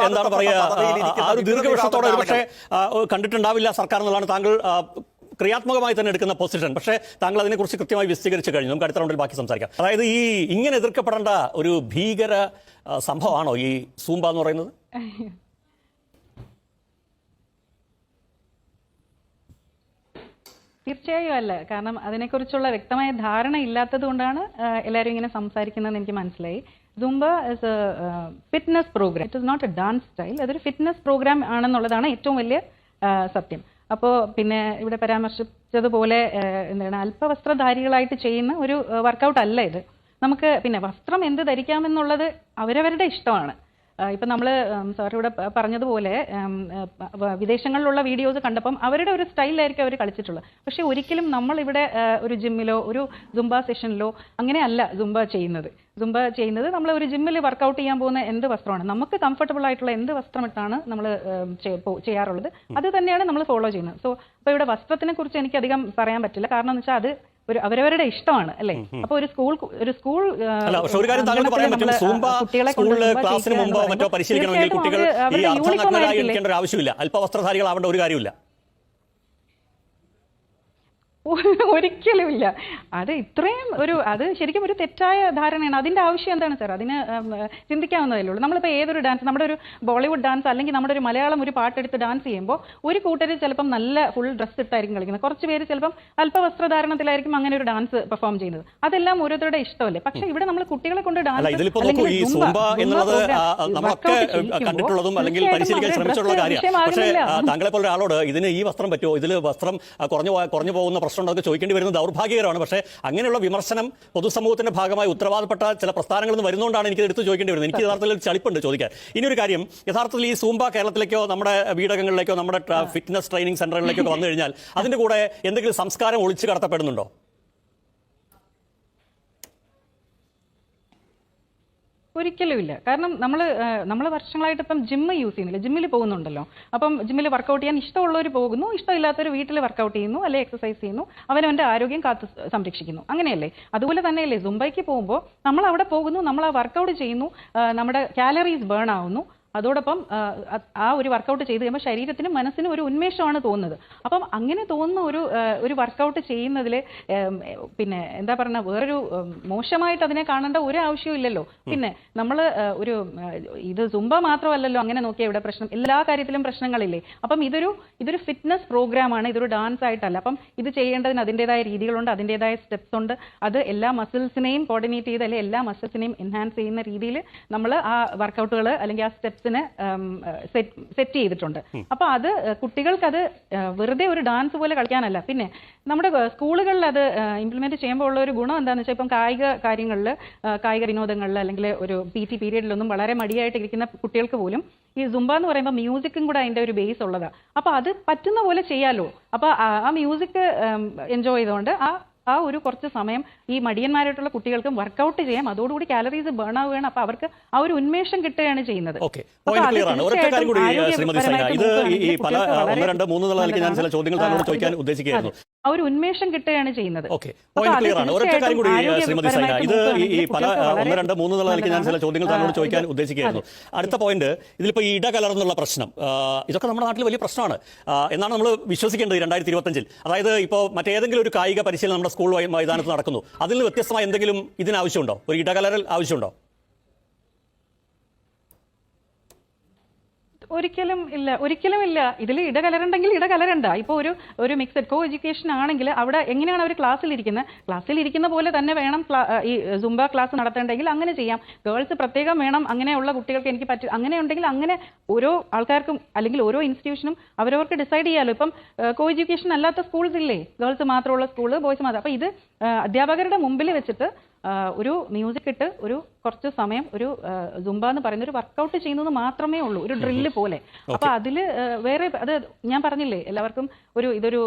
കണ്ടിട്ടുണ്ടാവില്ല സർക്കാർ എന്നുള്ളതാണ് താങ്കൾ ക്രിയാത്മകമായി തന്നെ എടുക്കുന്ന പൊസിഷൻ. പക്ഷേ താങ്കൾ അതിനെക്കുറിച്ച് കൃത്യമായി വിശദീകരിച്ചു കഴിഞ്ഞു. നമുക്ക് അടുത്ത റൗണ്ടിൽ ബാക്കി സംസാരിക്കാം. അതായത് ഇങ്ങനെ എതിർക്കപ്പെടേണ്ട ഒരു ഭീകര സംഭവമാണോ ഈ സൂംബ എന്ന് പറയുന്നത്? തീർച്ചയായും അല്ല. കാരണം അതിനെക്കുറിച്ചുള്ള വ്യക്തമായ ധാരണ ഇല്ലാത്തത് കൊണ്ടാണ് എല്ലാവരും ഇങ്ങനെ സംസാരിക്കുന്നതെന്ന് എനിക്ക് മനസ്സിലായി. Zumba is a fitness program. It is not a dance style. അതൊരു ഫിറ്റ്നസ് പ്രോഗ്രാം ആണെന്നുള്ളതാണ് ഏറ്റവും വലിയ സത്യം. അപ്പോൾ പിന്നെ ഇവിടെ പരാമർശിച്ചതുപോലെ എന്താണ്, അല്പവസ്ത്രധാരികളായിട്ട് ചെയ്യുന്ന ഒരു വർക്കൗട്ട് അല്ല ഇത്. നമുക്ക് പിന്നെ വസ്ത്രം എന്ത് ധരിക്കാമെന്നുള്ളത് അവരവരുടെ ഇഷ്ടമാണ്. ഇപ്പം നമ്മൾ സാർ ഇവിടെ പറഞ്ഞതുപോലെ വിദേശങ്ങളിലുള്ള വീഡിയോസ് കണ്ടപ്പം അവരുടെ ഒരു സ്റ്റൈലിലായിരിക്കും അവർ കളിച്ചിട്ടുള്ളത്. പക്ഷേ ഒരിക്കലും നമ്മളിവിടെ ഒരു ജിമ്മിലോ ഒരു സുംബ സെഷനിലോ അങ്ങനെയല്ല സുംബ ചെയ്യുന്നത് നമ്മൾ ഒരു ജിമ്മിൽ വർക്കൗട്ട് ചെയ്യാൻ പോകുന്ന എന്ത് വസ്ത്രമാണ്, നമുക്ക് കംഫർട്ടബിൾ ആയിട്ടുള്ള എന്ത് വസ്ത്രമിട്ടാണ് നമ്മൾ ചെയ്യാറുള്ളത്, അത് തന്നെയാണ് നമ്മൾ ഫോളോ ചെയ്യുന്നത്. സോ അപ്പോൾ ഇവിടെ വസ്ത്രത്തിനെ കുറിച്ച് എനിക്ക് അധികം പറയാൻ പറ്റില്ല. കാരണം എന്ന് വെച്ചാൽ അത് അവരവരുടെ ഇഷ്ടമാണ് അല്ലേ. അപ്പൊ ഒരു സ്കൂൾ ക്ലാസ്സിന് മുമ്പോ മറ്റോ പരിശീലിക്കണമെങ്കിൽ കുട്ടികൾ ഈ അർദ്ധനഗ്നരായിരിക്കേണ്ട ഒരു ആവശ്യമില്ല, അല്പവസ്ത്രധാരികളാവേണ്ട ഒരു കാര്യമില്ല. ഒരിക്കലുമില്ല. അത് ഇത്രയും അത് ശരിക്കും ഒരു തെറ്റായ ധാരണയാണ്. അതിന്റെ ആവശ്യം എന്താണ് സാർ? അതിന് ചിന്തിക്കാവുന്നതല്ലേ ഉള്ളൂ. നമ്മളിപ്പോൾ ഏതൊരു ഡാൻസ്, നമ്മുടെ ഒരു ബോളിവുഡ് ഡാൻസ് അല്ലെങ്കിൽ നമ്മുടെ ഒരു മലയാളം ഒരു പാട്ടെടുത്ത് ഡാൻസ് ചെയ്യുമ്പോൾ ഒരു കൂട്ടർ ചിലപ്പം നല്ല ഫുൾ ഡ്രസ്സ് ഇട്ടായിരിക്കും കളിക്കുന്നത്, കുറച്ച് പേര് ചിലപ്പം അല്പവസ്ത്രധാരണത്തിലായിരിക്കും അങ്ങനെ ഒരു ഡാൻസ് പെർഫോം ചെയ്യുന്നത്. അതെല്ലാം ഓരോരുത്തരുടെ ഇഷ്ടമല്ലേ. പക്ഷെ ഇവിടെ നമ്മൾ കുട്ടികളെ കൊണ്ട് ഡാൻസ് കണ്ടിട്ടുള്ളതും അല്ലെങ്കിൽ പരിശീലിക്കാൻ ശ്രമിച്ചിട്ടുള്ള കാര്യമാണ്. പക്ഷേ താങ്കളെ പോലെ ഒരാളോട് ഇതിന് ഈ വസ്ത്രം പറ്റുമോ, ഇതിൽ വസ്ത്രം കുറഞ്ഞു പോകുന്ന പ്രശ്നം ഉണ്ടോ ചോദിക്കേണ്ടി വരുന്നത് ദൗർഭാഗ്യകരമാണ്. പക്ഷേ അങ്ങനെയുള്ള വിമർശനം പൊതുസമൂഹത്തിന്റെ ഭാഗമായി ഉത്തരവാദപ്പെട്ട ചില പ്രസ്ഥാനങ്ങളിൽ നിന്ന് വരുന്നതുകൊണ്ടാണ് എനിക്ക് എടുത്ത് ചോദിക്കേണ്ടി വരുന്നത്. എനിക്ക് യഥാർത്ഥത്തിൽ ഒരു ചളിപ്പുണ്ട് ചോദിക്കാൻ. ഇനിയൊരു കാര്യം, യഥാർത്ഥത്തിൽ ഈ സൂംബ കേരളത്തിലേക്കോ നമ്മുടെ വീടകങ്ങളിലേക്കോ നമ്മുടെ ഫിറ്റ്നസ് ട്രെയിനിങ് സെന്ററുകളിലേക്കോ വന്നു കഴിഞ്ഞാൽ അതിന്റെ കൂടെ എന്തെങ്കിലും സംസ്കാരം ഒളിച്ചു കടത്തപ്പെടുന്നുണ്ടോ? ഒരിക്കലുമില്ല. കാരണം നമ്മൾ വർഷങ്ങളായിട്ട് ഇപ്പം ജിമ്മ് യൂസ് ചെയ്യുന്നില്ല, ജിമ്മിൽ പോകുന്നുണ്ടല്ലോ. അപ്പം ജിമ്മിൽ വർക്കൗട്ട് ചെയ്യാൻ ഇഷ്ടമുള്ളവർ പോകുന്നു, ഇഷ്ടമില്ലാത്തവർ വീട്ടിൽ വർക്കൗട്ട് ചെയ്യുന്നു, അല്ലെങ്കിൽ എക്സസൈസ് ചെയ്യുന്നു, അവനവൻ്റെ ആരോഗ്യം കാത്തു സംരക്ഷിക്കുന്നു. അങ്ങനെയല്ലേ? അതുപോലെ തന്നെയല്ലേ സുംബയ്ക്ക് പോകുമ്പോൾ നമ്മൾ അവിടെ പോകുന്നു, നമ്മൾ ആ വർക്കൗട്ട് ചെയ്യുന്നു, നമ്മുടെ കാലറീസ് ബേൺ ആവുന്നു. അതോടൊപ്പം ആ ഒരു വർക്കൗട്ട് ചെയ്ത് കഴിയുമ്പോൾ ശരീരത്തിനും മനസ്സിനും ഒരു ഉന്മേഷമാണ് തോന്നുന്നത്. അപ്പം അങ്ങനെ തോന്നുന്ന ഒരു വർക്കൗട്ട് ചെയ്യുന്നതിൽ പിന്നെ എന്താ പറയുക, വേറൊരു മോശമായിട്ട് അതിനെ കാണേണ്ട ഒരു ആവശ്യവും ഇല്ലല്ലോ. പിന്നെ നമ്മൾ ഇത് സുംബ മാത്രമല്ലല്ലോ അങ്ങനെ നോക്കിയാൽ ഇവിടെ പ്രശ്നം, എല്ലാ കാര്യത്തിലും പ്രശ്നങ്ങളില്ലേ. അപ്പം ഇതൊരു ഫിറ്റ്നസ് പ്രോഗ്രാമാണ്, ഇതൊരു ഡാൻസ് ആയിട്ടല്ല. അപ്പം ഇത് ചെയ്യേണ്ടതിന് അതിൻ്റെതായ രീതികളുണ്ട്, അതിൻ്റെതായ സ്റ്റെപ്സ് ഉണ്ട്. അത് എല്ലാ മസിൽസിനെയും കോർഡിനേറ്റ് ചെയ്ത് അല്ലെങ്കിൽ എല്ലാ മസിൽസിനെയും എൻഹാൻസ് ചെയ്യുന്ന രീതിയിൽ നമ്മൾ ആ വർക്കൗട്ടുകൾ അല്ലെങ്കിൽ ആ സ്റ്റെപ്സിന് സെറ്റ് ചെയ്തിട്ടുണ്ട്. അപ്പൊ അത് കുട്ടികൾക്ക് അത് വെറുതെ ഒരു ഡാൻസ് പോലെ കളിക്കാനല്ല. പിന്നെ നമ്മുടെ സ്കൂളുകളിൽ അത് ഇംപ്ലിമെന്റ് ചെയ്യുമ്പോൾ ഉള്ള ഒരു ഗുണം എന്താണെന്ന് വെച്ചാൽ, ഇപ്പം കായിക കാര്യങ്ങളിൽ, കായിക വിനോദങ്ങളിൽ അല്ലെങ്കിൽ ഒരു PT പീരീഡിലൊന്നും വളരെ മടിയായിട്ട് ഇരിക്കുന്ന കുട്ടികൾക്ക് പോലും ഈ സുംബ എന്ന് പറയുമ്പോൾ മ്യൂസിക്കും കൂടെ അതിന്റെ ഒരു ബേസ് ഉള്ളതാണ്. അപ്പൊ അത് പറ്റുന്ന പോലെ ചെയ്യാലോ. അപ്പൊ ആ മ്യൂസിക് എൻജോയ് ചെയ്തുകൊണ്ട് ആ ഒരു കുറച്ച് സമയം ഈ മടിയന്മാരായിട്ടുള്ള കുട്ടികൾക്കും വർക്കൗട്ട് ചെയ്യാം, അതോടുകൂടി കാലറീസ് ബേൺ ആവുകയാണ്. അപ്പൊ അവർക്ക് ആ ഒരു ഉന്മേഷം കിട്ടുകയാണ് ചെയ്യുന്നത്. ആ ഒരു ഉന്മേഷം കിട്ടുകയാണ് ചെയ്യുന്നത്. അടുത്ത പോയിന്റ്, ഇതിലിപ്പോ ഈ ഇടകലർന്നുള്ള പ്രശ്നം, ഇതൊക്കെ നമ്മുടെ നാട്ടിൽ വലിയ പ്രശ്നമാണ് എന്നാണ് നമ്മൾ വിശ്വസിക്കേണ്ടത് 2025. അതായത് ഇപ്പോൾ മറ്റേതെങ്കിലും ഒരു കായിക പരിശീലനം നമ്മുടെ സ്കൂൾ മൈതാനത്ത് നടക്കുന്നു, അതിൽ നിന്ന് വ്യത്യസ്തമായ എന്തെങ്കിലും ഇതിനാവശ്യമുണ്ടോ? ഒരു ഇടകലരൽ ആവശ്യമുണ്ടോ? ഒരിക്കലും ഇല്ല. ഇതിൽ ഇടകലരുണ്ടെങ്കിൽ ഇടകലരണ്ട. ഇപ്പോൾ ഒരു മിക്സഡ് കോ എഡ്യൂക്കേഷൻ ആണെങ്കിൽ അവിടെ എങ്ങനെയാണ് അവർ ക്ലാസ്സിലിരിക്കുന്ന പോലെ തന്നെ വേണം ഈ സുംബ ക്ലാസ് നടത്തേണ്ടെങ്കിൽ അങ്ങനെ ചെയ്യാം. ഗേൾസ് പ്രത്യേകം വേണം, അങ്ങനെയുള്ള കുട്ടികൾക്ക് എനിക്ക് പറ്റും, അങ്ങനെ ഉണ്ടെങ്കിൽ അങ്ങനെ ഓരോ ആൾക്കാർക്കും അല്ലെങ്കിൽ ഓരോ ഇൻസ്റ്റിറ്റ്യൂഷനും അവരവർക്ക് ഡിസൈഡ് ചെയ്യാമല്ലോ. ഇപ്പം കോ എഡ്യൂക്കേഷൻ അല്ലാത്ത സ്കൂൾസ് ഇല്ലേ, ഗേൾസ് മാത്രമുള്ള സ്കൂള്, ബോയ്സ് മാത്രം. അപ്പോൾ ഇത് അധ്യാപകരുടെ മുമ്പിൽ വെച്ചിട്ട് ഒരു മ്യൂസിക് ഇട്ട് ഒരു കുറച്ച് സമയം ഒരു സുംബ എന്ന് പറയുന്ന ഒരു വർക്കൗട്ട് ചെയ്യുന്നത് മാത്രമേ ഉള്ളൂ, ഒരു ഡ്രില്ല് പോലെ. അപ്പൊ അതില് വേറെ അത് ഞാൻ പറഞ്ഞില്ലേ, എല്ലാവർക്കും ഇതൊരു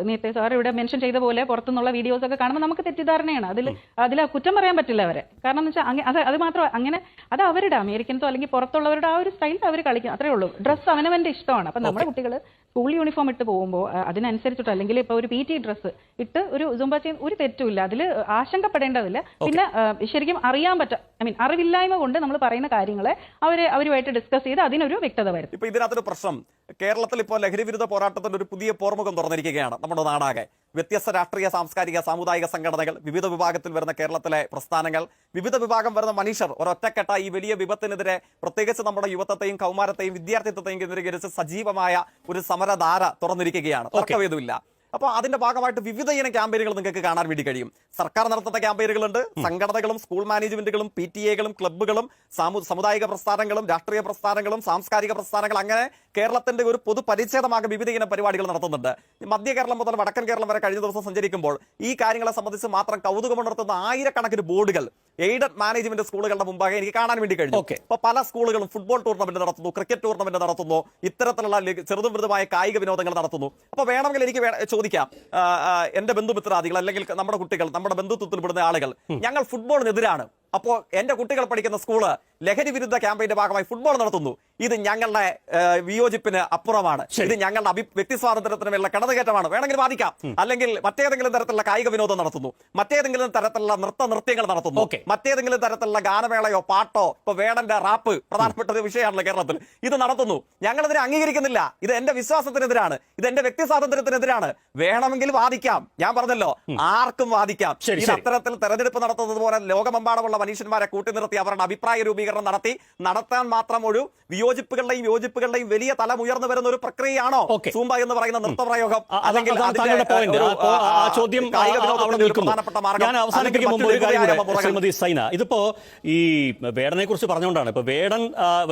നേരത്തെ സാർ ഇവിടെ മെൻഷൻ ചെയ്ത പോലെ പുറത്തുനിന്നുള്ള വീഡിയോസ് ഒക്കെ കാണുമ്പോൾ നമുക്ക് തെറ്റിദ്ധാരണയാണ്. അതിൽ കുറ്റം പറയാൻ പറ്റില്ല അവരെ. കാരണം എന്ന് വെച്ചാൽ അത് മാത്രം അങ്ങനെ അത് അവരുടെ അമേരിക്കൻസോ അല്ലെങ്കിൽ പുറത്തുള്ളവരുടെ ആ ഒരു സ്റ്റൈൽ അവർ കളിക്കും, അത്രേ ഉള്ളൂ. ഡ്രസ്സ് അവനവന്റെ ഇഷ്ടമാണ്. അപ്പൊ നമ്മുടെ കുട്ടികൾ സ്കൂൾ യൂണിഫോം ഇട്ട് പോകുമ്പോൾ അതിനനുസരിച്ചിട്ടോ അല്ലെങ്കിൽ ഇപ്പൊ ഒരു PT ഡ്രസ്സ് ഇട്ട് ഒരു സുംബ ചെയ്യുന്ന ഒരു തെറ്റുമില്ല, അതിൽ ആശങ്കപ്പെടേണ്ടതില്ല. പിന്നെ ശരിക്കും അറിവില്ലായ്മ കൊണ്ട് നമ്മൾ പറയുന്ന കാര്യങ്ങളെ അവരുമായിട്ട് ഡിസ്കസ് ചെയ്ത് അതിനൊരു വ്യക്തത വരും. ഇപ്പൊ ഇതിനകത്തൊരു പ്രശ്നം, കേരളത്തിൽ ഇപ്പോൾ ലഹരി വിരുദ്ധ പോരാട്ടത്തിന്റെ ഒരു പുതിയ പോർമുഖം തുറന്നിരിക്കുകയാണ് നമ്മുടെ നാടാകെ. വ്യത്യസ്ത രാഷ്ട്രീയ, സാംസ്കാരിക, സാമുദായിക സംഘടനകൾ, വിവിധ വിഭാഗത്തിൽ വരുന്ന കേരളത്തിലെ പ്രസ്ഥാനങ്ങൾ, വിവിധ വിഭാഗം വരുന്ന മനുഷ്യർ ഒരൊറ്റക്കെട്ട ഈ വലിയ വിപത്തിനെതിരെ, പ്രത്യേകിച്ച് നമ്മുടെ യുവത്വത്തെയും കൗമാരത്തെയും വിദ്യാർത്ഥിത്വത്തെയും കേന്ദ്രീകരിച്ച് സജീവമായ ഒരു സമരധാര തുറന്നിരിക്കുകയാണ്. തർക്കവേദമില്ല. അപ്പോൾ അതിന്റെ ഭാഗമായിട്ട് വിവിധ ഇനം ക്യാമ്പയിനുകൾ നിങ്ങൾക്ക് കാണാൻ വേണ്ടി കഴിയും. സർക്കാർ നടത്തുന്ന ക്യാമ്പയിനുകളുണ്ട്, സംഘടനകളും സ്കൂൾ മാനേജ്മെന്റുകളും PTA-കളും ക്ലബ്ബുകളും സാമുദായിക പ്രസ്ഥാനങ്ങളും രാഷ്ട്രീയ പ്രസ്ഥാനങ്ങളും സാംസ്കാരിക പ്രസ്ഥാനങ്ങൾ, അങ്ങനെ കേരളത്തിന്റെ ഒരു പൊതു പരിച്ഛേദമാകെ വിവിധ ഇനം പരിപാടികൾ നടത്തുന്നുണ്ട്. മധ്യ കേരളം മുതൽ വടക്കൻ കേരളം വരെ കഴിഞ്ഞ ദിവസം സഞ്ചരിക്കുമ്പോൾ ഈ കാര്യങ്ങളെ സംബന്ധിച്ച് മാത്രം കൗതുകമുണർത്തുന്ന ആയിരക്കണക്കിന് ബോർഡുകൾ എയ്ഡഡ് മാനേജ്മെന്റ് സ്കൂളുകളുടെ മുമ്പാകെ എനിക്ക് കാണാൻ വേണ്ടി കഴിഞ്ഞു. ഇപ്പൊ പല സ്കൂളുകളും ഫുട്ബോൾ ടൂർണമെന്റ് നടത്തുന്നു, ക്രിക്കറ്റ് ടൂർണമെന്റ് നടത്തുന്നു, ഇത്തരത്തിലുള്ള ചെറുതും വലുതുമായ കായിക വിനോദങ്ങൾ നടത്തുന്നു. അപ്പൊ വേണമെങ്കിൽ എനിക്ക് ചോദിക്കാം, എന്റെ ബന്ധുമിത്രാദികൾ അല്ലെങ്കിൽ നമ്മുടെ കുട്ടികൾ, നമ്മുടെ ബന്ധുത്വത്തിൽപ്പെടുന്ന ആളുകൾ, ഞങ്ങൾ ഫുട്ബോളിനെതിരാണ്, അപ്പോൾ എന്റെ കുട്ടികൾ പഠിക്കുന്ന സ്കൂള് ലഹരി വിരുദ്ധ ക്യാമ്പയിന്റെ ഭാഗമായി ഫുട്ബോൾ നടത്തുന്നു. ഇത് ഞങ്ങളുടെ വിയോജിപ്പിന് അപ്പുറമാണ്. ഇത് ഞങ്ങളുടെ വ്യക്തി സ്വാതന്ത്ര്യത്തിന് മേലുള്ള കടന്നുകയറ്റമാണ്. വേണമെങ്കിൽ വാദിക്കാം. അല്ലെങ്കിൽ മറ്റേതെങ്കിലും തരത്തിലുള്ള കായിക വിനോദം നടത്തുന്നു, മറ്റേതെങ്കിലും തരത്തിലുള്ള നൃത്യങ്ങൾ നടത്തുന്നു, മറ്റേതെങ്കിലും തരത്തിലുള്ള ഗാനമേളയോ പാട്ടോ, ഇപ്പൊ വേടന്റെ റാപ്പ് പ്രധാനപ്പെട്ട ഒരു വിഷയമാണല്ലോ കേരളത്തിൽ, ഇത് നടത്തുന്നു. ഞങ്ങളിതിനെ അംഗീകരിക്കുന്നില്ല. ഇത് എന്റെ വിശ്വാസത്തിനെതിരാണ്, ഇത് എന്റെ വ്യക്തി സ്വാതന്ത്ര്യത്തിനെതിരാണ്. വേണമെങ്കിൽ വാദിക്കാം. ഞാൻ പറഞ്ഞല്ലോ, ആർക്കും വാദിക്കാം. ഇത് അത്തരത്തിൽ തെരഞ്ഞെടുപ്പ് നടത്തുന്നത് പോലെ ലോകമെമ്പാടുമുള്ള മനുഷ്യന്മാരെ കൂട്ടി നിർത്തി അവരുടെ അഭിപ്രായ രൂപീകരണം നടത്താൻ മാത്രം ഒരു വിയോജിപ്പുകളുടെയും യോജിപ്പുകളുടെയും വലിയ തലം ഉയർന്നു വരുന്ന ഒരു പ്രക്രിയയാണോ സൂംബ എന്ന് പറയുന്ന നൃത്തപ്രയോഗം? അല്ലെങ്കിൽ ശ്രീമതി സൈന, ഇതിപ്പോ ഈ വേടനെ കുറിച്ച് പറഞ്ഞുകൊണ്ടാണ് ഇപ്പൊ വേടൻ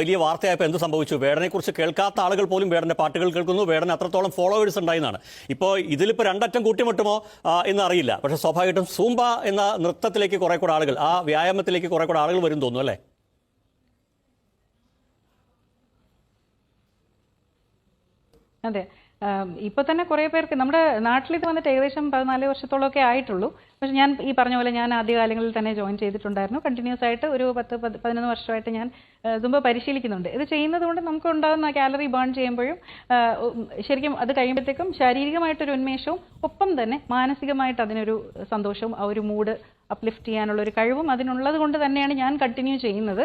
വലിയ വാർത്തയായപ്പോ എന്ത് സംഭവിച്ചു? വേടനെ കുറിച്ച് കേൾക്കാത്ത ആളുകൾ പോലും വേടന്റെ പാട്ടുകൾ കേൾക്കുന്നു. വേടൻ അത്രത്തോളം ഫോളോവേഴ്സ് ഉണ്ടായിരുന്നാണ്. ഇപ്പോൾ ഇതിലിപ്പോ രണ്ടറ്റം കൂട്ടിമുട്ടുമോ എന്നറിയില്ല. പക്ഷെ സ്വാഭാവികമായിട്ടും സൂംബ എന്ന നൃത്തത്തിലേക്ക് കുറെ കൂടെ ആളുകൾ, ആ വ്യായാമത്തിലേക്ക് കുറെ കൂടെ ആളുകൾ വരും തോന്നുന്നു അല്ലേ? അതെ, ഇപ്പൊ തന്നെ കുറെ പേർക്ക് നമ്മുടെ നാട്ടിൽ ഇത് വന്നിട്ട് ഏകദേശം 14 വർഷത്തോളമൊക്കെ ആയിട്ടുള്ളൂ. പക്ഷെ ഞാൻ ഈ പറഞ്ഞ പോലെ ഞാൻ ആദ്യകാലങ്ങളിൽ തന്നെ ജോയിൻ ചെയ്തിട്ടുണ്ടായിരുന്നു. കണ്ടിന്യൂസ് ആയിട്ട് ഒരു 10-11 വർഷമായിട്ട് ഞാൻ സുംബ പരിശീലിക്കുന്നുണ്ട്. ഇത് ചെയ്യുന്നത് കൊണ്ട് നമുക്ക് ഉണ്ടാകുന്ന കാലറി ബേൺ ചെയ്യുമ്പോഴും ശരിക്കും അത് കഴിയുമ്പോഴത്തേക്കും ശാരീരികമായിട്ടൊരു ഉന്മേഷവും ഒപ്പം തന്നെ മാനസികമായിട്ട് അതിനൊരു സന്തോഷവും ആ ഒരു മൂഡ് അപ്ലിഫ്റ്റ് ചെയ്യാനുള്ള ഒരു കഴിവും അതിനുള്ളത് കൊണ്ട് തന്നെയാണ് ഞാൻ കണ്ടിന്യൂ ചെയ്യുന്നത്.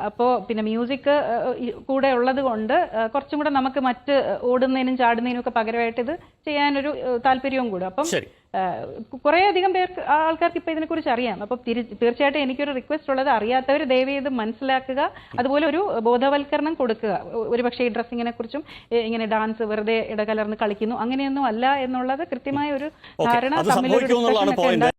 അപ്പോൾ പിന്നെ മ്യൂസിക് കൂടെ ഉള്ളത് കൊണ്ട് കുറച്ചും കൂടെ നമുക്ക് മറ്റ് ഓടുന്നതിനും ചാടുന്നതിനും ഒക്കെ പകരമായിട്ട് ഇത് ചെയ്യാനൊരു താല്പര്യവും കൂടെ. അപ്പം കുറേയധികം പേർക്ക് ആൾക്കാർക്ക് ഇപ്പൊ ഇതിനെക്കുറിച്ച് അറിയാം. അപ്പൊ തീർച്ചയായിട്ടും എനിക്കൊരു റിക്വസ്റ്റ് ഉള്ളത്, അറിയാത്തവർ ദയവ് ചെയ്ത് മനസ്സിലാക്കുക, അതുപോലെ ഒരു ബോധവൽക്കരണം കൊടുക്കുക. ഒരുപക്ഷെ ഈ ഡ്രസ്സിങ്ങിനെ കുറിച്ചും ഇങ്ങനെ ഡാൻസ് വെറുതെ ഇടകലർന്ന് കളിക്കുന്നു അങ്ങനെയൊന്നും അല്ല എന്നുള്ളത് കൃത്യമായ ഒരു ധാരണ തമ്മിലൊരു